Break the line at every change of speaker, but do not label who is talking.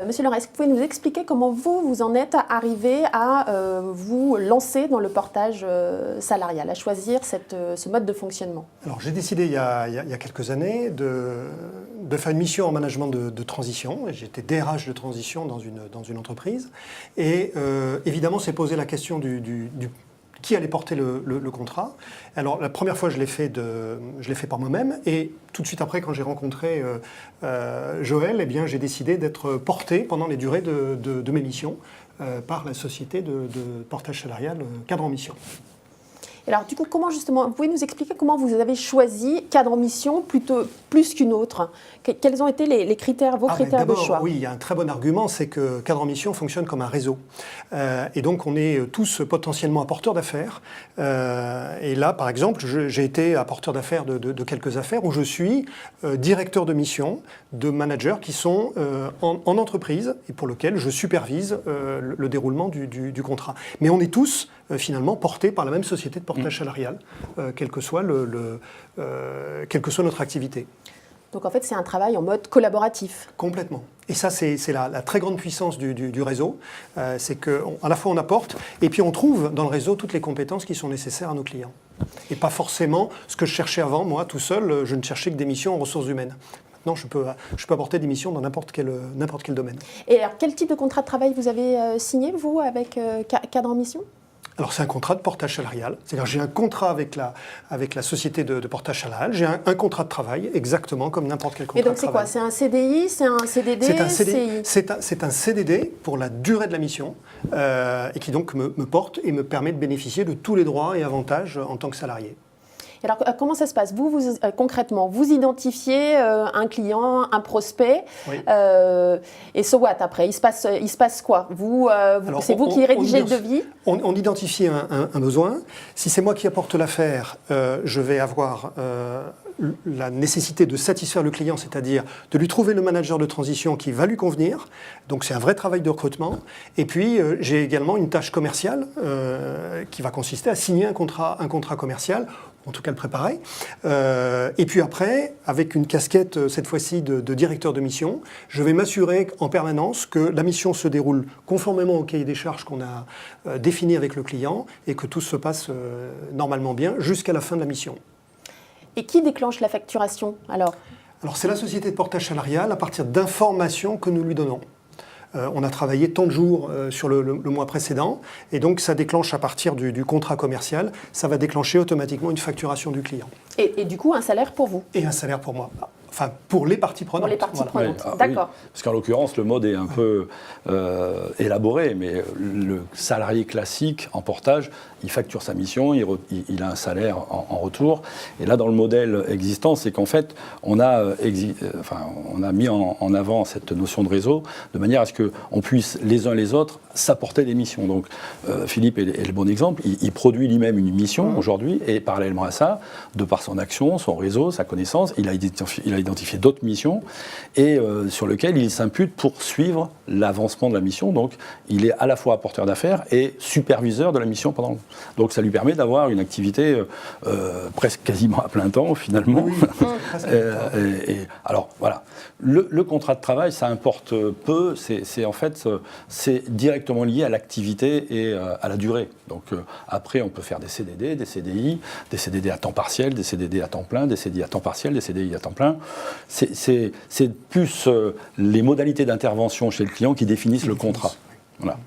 Monsieur Laurent, est-ce que vous pouvez nous expliquer comment vous en êtes arrivé à vous lancer dans le portage salarial, à choisir ce mode de fonctionnement?
Alors j'ai décidé il y a quelques années de faire une mission en management de transition. J'étais DRH de transition dans une entreprise. Et évidemment, s'est posé la question du qui allait porter le contrat. Alors la première fois, je l'ai fait par moi-même, et tout de suite après, quand j'ai rencontré Joël, eh bien, j'ai décidé d'être porté pendant les durées de mes missions par la société de portage salarial Cadre en Mission.
Alors du coup, comment justement, vous pouvez nous expliquer comment vous avez choisi Cadre en Mission plus qu'une autre? Quels ont été les critères, vos critères de choix?
Oui, il y a un très bon argument, c'est que Cadre en Mission fonctionne comme un réseau. Et donc on est tous potentiellement apporteurs d'affaires. Et là, par exemple, j'ai été apporteur d'affaires de quelques affaires où je suis directeur de mission de managers qui sont en entreprise et pour lesquels je supervise le déroulement du contrat. Mais on est tous finalement portés par la même société de portage salarial, quelle que soit notre activité.
Donc en fait, c'est un travail en mode collaboratif.
Complètement. Et ça, c'est la très grande puissance du réseau. C'est qu'à la fois on apporte, et puis on trouve dans le réseau toutes les compétences qui sont nécessaires à nos clients. Et pas forcément ce que je cherchais avant, moi, tout seul, je ne cherchais que des missions en ressources humaines. Maintenant, je peux apporter des missions dans n'importe quel domaine. Et
alors, quel type de contrat de travail vous avez signé, vous, avec Cadre en Mission ?
Alors c'est un contrat de portage salarial, c'est-à-dire j'ai un contrat avec la société de portage salarial, j'ai un contrat de travail exactement comme n'importe quel contrat de travail.
Et donc c'est quoi? C'est un CDI? C'est un CDD?
C'est un CDD pour la durée de la mission et qui donc me porte et me permet de bénéficier de tous les droits et avantages en tant que salarié.
Alors, comment ça se passe? Concrètement, vous identifiez un client, un prospect, oui. Et so what après? Il se passe quoi? C'est vous qui rédigez le devis?
On identifie un besoin. Si c'est moi qui apporte l'affaire, je vais avoir la nécessité de satisfaire le client, c'est-à-dire de lui trouver le manager de transition qui va lui convenir. Donc c'est un vrai travail de recrutement. Et puis j'ai également une tâche commerciale qui va consister à signer un contrat commercial, en tout cas le préparer. Et puis après, avec une casquette cette fois-ci de directeur de mission, je vais m'assurer en permanence que la mission se déroule conformément au cahier des charges qu'on a défini avec le client et que tout se passe normalement bien jusqu'à la fin de la mission.
Et qui déclenche la facturation alors
c'est la société de portage salarial à partir d'informations que nous lui donnons. On a travaillé tant de jours sur le mois précédent et donc ça déclenche à partir du contrat commercial, ça va déclencher automatiquement une facturation du client.
Et du coup un salaire pour vous?
Et un salaire pour moi. Enfin, pour les parties prenantes.
Pour les parties prenantes,
oui.
D'accord.
Oui. Parce qu'en l'occurrence, le mode est un peu élaboré, mais le salarié classique en portage, il facture sa mission, il a un salaire en retour. Et là, dans le modèle existant, c'est qu'en fait, on a mis en avant cette notion de réseau de manière à ce qu'on puisse, les uns les autres, s'apporter des missions. Donc, Philippe est le bon exemple. Il produit lui-même une mission aujourd'hui, et parallèlement à ça, de par son action, son réseau, sa connaissance, il a identifié d'autres missions et sur lesquelles il s'impute pour suivre l'avancement de la mission. Donc, il est à la fois apporteur d'affaires et superviseur de la mission pendant. Donc, ça lui permet d'avoir une activité presque quasiment à plein temps, finalement. Oui, alors, voilà. Le contrat de travail, ça importe peu. C'est directement lié à l'activité et à la durée. Donc, après, on peut faire des CDD, des CDI, des CDD à temps partiel, des CDD à temps plein, des CDI à temps partiel, des CDI à temps plein. C'est plus les modalités d'intervention chez le client qui définissent le contrat. Voilà.